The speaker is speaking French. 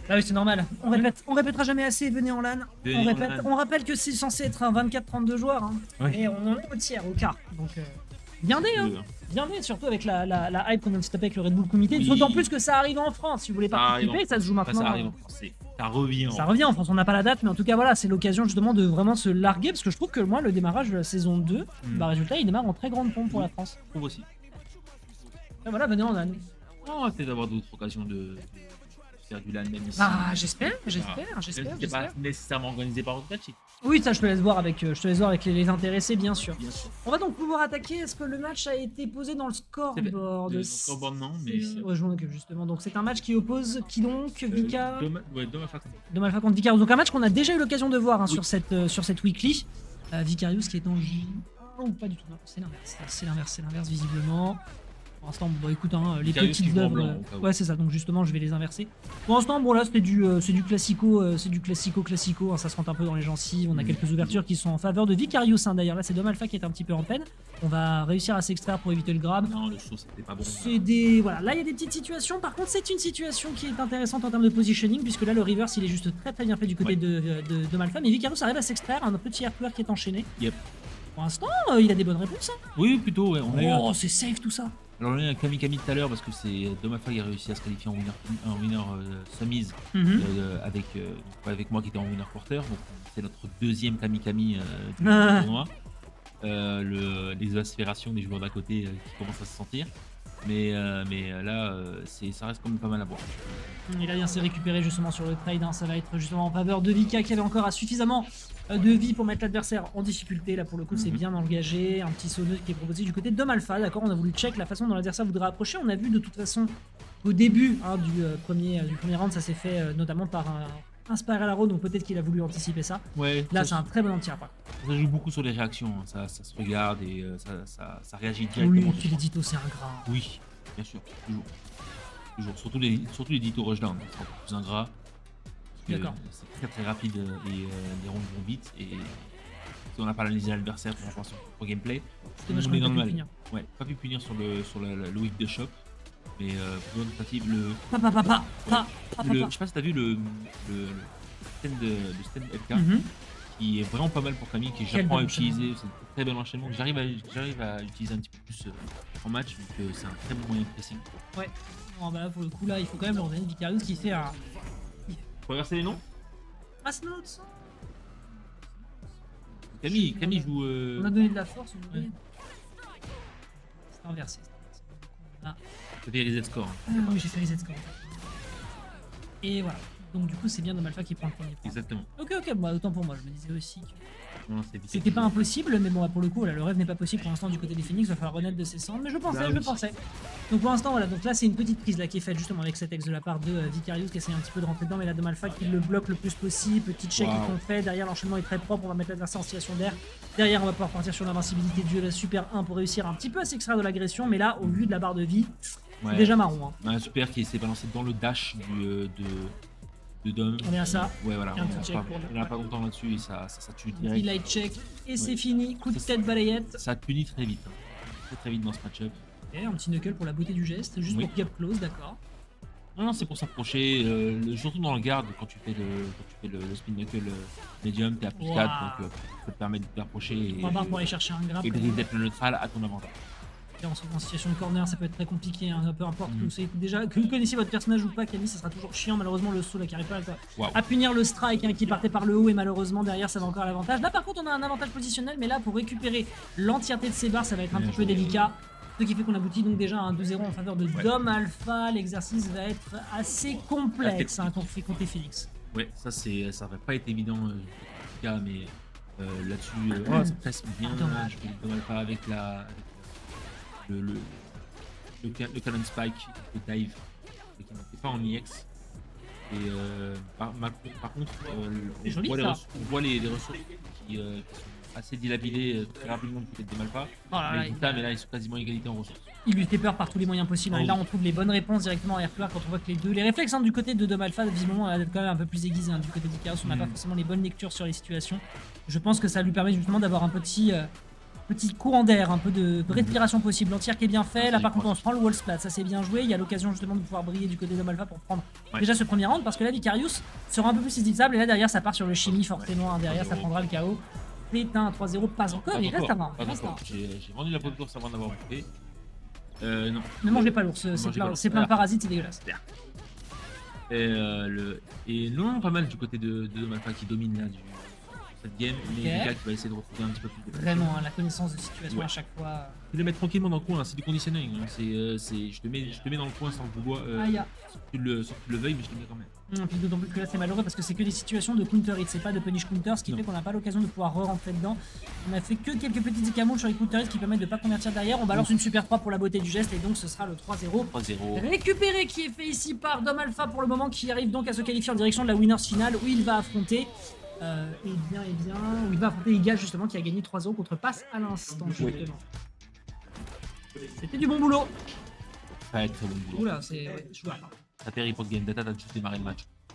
Bah oui, c'est normal. On répétera jamais assez, venez en LAN. Venez On en répète. LAN. On rappelle que c'est censé être un 24-32 joueurs. Hein. Ouais. Et on en est au tiers, au quart. Donc, bien né, hein. Bien né, surtout avec la hype qu'on vient de se taper avec le Red Bull Comité. Oui. D'autant plus que ça arrive en France. Si vous voulez participer, ça se joue maintenant. Ça arrive en français. Ça revient. Ça revient en France, on n'a pas la date, mais en tout cas, voilà, c'est l'occasion justement de vraiment se larguer. Parce que je trouve que moi, le démarrage de la saison 2, bah, résultat, il démarre en très grande pompe pour la France. Je trouve aussi. Et voilà, venez en LAN. On va peut-être avoir d'autres occasions de faire du LAN même ici. Ah, j'espère. C'est pas nécessairement organisé par Rocketchi. Oui, ça je te laisse voir avec, les intéressés, bien sûr. On va donc pouvoir attaquer. Est-ce que le match a été posé dans le scoreboard? Le scoreboard non, mais... Ouais, je m'en occupe justement. Donc c'est un match qui oppose qui donc Vika... Domalfa contre Vicarious. Donc un match qu'on a déjà eu l'occasion de voir hein, sur cette weekly. Vicarious qui est en J... Oh, pas du tout, non, c'est l'inverse visiblement. Pour l'instant, bon, écoute, hein, les petites œuvres. Ouais, c'est ça. Donc justement, je vais les inverser. Pour l'instant, bon là, c'est du classico, classico. Hein, ça se rentre un peu dans les gencives. On a quelques ouvertures qui sont en faveur de Vicarious. Hein, d'ailleurs, là, c'est Domalfa qui est un petit peu en peine. On va réussir à s'extraire pour éviter le grab. Non, le show, c'était pas bon. Voilà, là, il y a des petites situations. Par contre, c'est une situation qui est intéressante en termes de positioning, puisque là, le reverse, il est juste très bien fait du côté de Domalfa. Mais Vicarious arrive à s'extraire. Un petit airplayer qui est enchaîné. Yep. Pour l'instant, il a des bonnes réponses. Hein. Oui, plutôt. Ouais, Oh, c'est safe tout ça. Alors on a eu un Kami tout à l'heure parce que c'est Domalfa qui a réussi à se qualifier en winner summise avec moi qui était en winner quarter. Donc c'est notre deuxième Kami du tournoi. Les aspirations des joueurs d'à côté qui commencent à se sentir. Mais là, ça reste quand même pas mal à voir. Il a bien s'est récupéré justement sur le trade. Hein. Ça va être justement en faveur de Vika qui avait encore suffisamment de vie pour mettre l'adversaire en difficulté. Là pour le coup c'est bien engagé. Un petit saut qui est proposé du côté de Domalfa. D'accord, on a voulu check la façon dont l'adversaire voudrait approcher. On a vu de toute façon au début hein, du premier round ça s'est fait notamment par un Spiral Arrow. Donc peut-être qu'il a voulu anticiper ça. Ouais, là c'est un très bon anti-air. Ça joue beaucoup sur les réactions. Hein. Ça se regarde et ça réagit directement. Oui, puis les ditos c'est ingrat. Oui, bien sûr, toujours. Surtout les ditos rushdown, c'est encore plus ingrat. D'accord. C'est très rapide et les rondes vont vite. Et si on n'a pas analysé l'adversaire pour avoir son gameplay, on est dans le mal. Ouais, pas pu punir sur le whip de choc. Mais pour une tentative, je sais pas si t'as vu le stand FK qui est vraiment pas mal pour Camille, qui j'apprends à utiliser. C'est un très bel enchaînement. J'arrive à utiliser un petit peu plus en match, donc c'est un très bon moyen de pressing. Ouais. Bon, bah là, pour le coup, là, il faut quand même leur donner Vicarious qui fait un. Faut reverser les noms. Ah, c'est notre sang. Camille joue. On a donné de la force, on a donné. C'est inversé. C'était les Z-score. Oui, j'ai fait les Z-score. Et voilà. Donc, du coup, c'est bien Domalfa qui prend le premier point. Exactement. Ok, bah, autant pour moi. Je me disais aussi que. C'était pas impossible, mais bon, bah, pour le coup, là, le rêve n'est pas possible pour l'instant du côté des Phoenix. Il va falloir renaître de ses cendres, mais je pensais. Donc pour l'instant, voilà. Donc là, c'est une petite prise là qui est faite justement avec cet ex de la part de Vicarious qui essaie un petit peu de rentrer dedans, mais là, Domalfa qui le bloque le plus possible. Petit check qu'on fait. Derrière, l'enchaînement est très propre. On va mettre l'adversaire en situation d'air. Derrière, on va pouvoir partir sur l'invincibilité de la super 1 pour réussir un petit peu à s'extraire de l'agression, mais là, au vu de la barre de vie, c'est déjà marron. Hein. Un super qui s'est balancé dans le dash de Dom. On est à ça. Ouais, voilà. On n'a pas longtemps là-dessus et ça tue direct. Il light check et c'est fini. Coup de tête balayette. Ça punit très vite. Hein. Très vite dans ce match-up. Ok, un petit knuckle pour la beauté du geste, juste pour gap close, d'accord. Non, c'est pour s'approcher. Surtout dans le garde, quand tu fais le spin knuckle medium, t'es à plus 4, donc ça te permet de t'approcher et pour aller chercher un grab. Et d'être le neutral à ton avantage. On se retrouve en situation de corner, ça peut être très compliqué, hein, peu importe que vous savez déjà que vous connaissiez votre personnage ou pas, Camille, ça sera toujours chiant. Malheureusement, le saut là qui arrive pas à punir le strike hein, qui partait par le haut et malheureusement derrière ça va encore à l'avantage. Là par contre on a un avantage positionnel, mais là pour récupérer l'entièreté de ses barres ça va être un petit peu délicat. Ce qui fait qu'on aboutit donc déjà à un 2-0 en faveur de Domalfa. L'exercice va être assez complexe hein, quand on fait compter Phoenix. Ouais, ça va pas être évident en tout cas, mais là-dessus, ça presse bien. Je fais Domalfa avec le Cannon Spike, le dive, qui n'était pas en EX. Et par contre, on voit les ressources qui sont assez dilapidées très rapidement du côté de Domalfa. Mais là, ils sont quasiment égalité en ressources. Il lui fait peur par tous les moyens possibles. Et là, on trouve les bonnes réponses directement en airflower quand on voit que les réflexes hein, du côté de Domalfa, visiblement, d'être quand même un peu plus aiguisés. Hein, du côté d'Icarus, on n'a pas forcément les bonnes lectures sur les situations. Je pense que ça lui permet justement d'avoir un petit. Petit courant d'air, un peu de respiration possible. L'entière qui est bien fait. Là, par contre, on se prend le wall splat. Ça, c'est bien joué. Il y a l'occasion justement de pouvoir briller du côté de Alpha pour prendre déjà ce premier round. Parce que là, Vicarious sera un peu plus saisissable. Et là, derrière, ça part sur le chimie, forcément. Hein, derrière, ça prendra le KO. C'est un 3-0. Pas encore. Il reste à 20. J'ai vendu la peau de l'ours avant d'avoir bouffé. Non. Ne mangez pas l'ours. C'est plein de parasites. C'est dégueulasse. Et non, pas mal du côté de Dom Alpha qui domine là cette game, mais Vika qui va essayer de retrouver un petit peu plus de vraiment, hein, la connaissance de situation à chaque fois. Tu le mets tranquillement dans le coin, c'est du conditioning. Hein. Je te mets dans le coin sans que tu le veuilles, mais je te mets quand même. Puis d'autant plus que là c'est malheureux parce que c'est que des situations de counter hit, c'est pas de punish counter, ce qui fait qu'on n'a pas l'occasion de pouvoir re-rentrer dedans. On a fait que quelques petits décamons sur les counter hits qui permettent de pas convertir derrière. On balance une super 3 pour la beauté du geste et donc ce sera le 3-0. Récupéré qui est fait ici par Dom Alpha pour le moment, qui arrive donc à se qualifier en direction de la winners finale où il va affronter. Et bien, où il va affronter Iga justement qui a gagné 3-0 contre Pass à l'instant justement. C'était du bon boulot. Très bon boulot. Oula, c'est jouable. T'as terrible pour le game data, t'as juste démarré le match.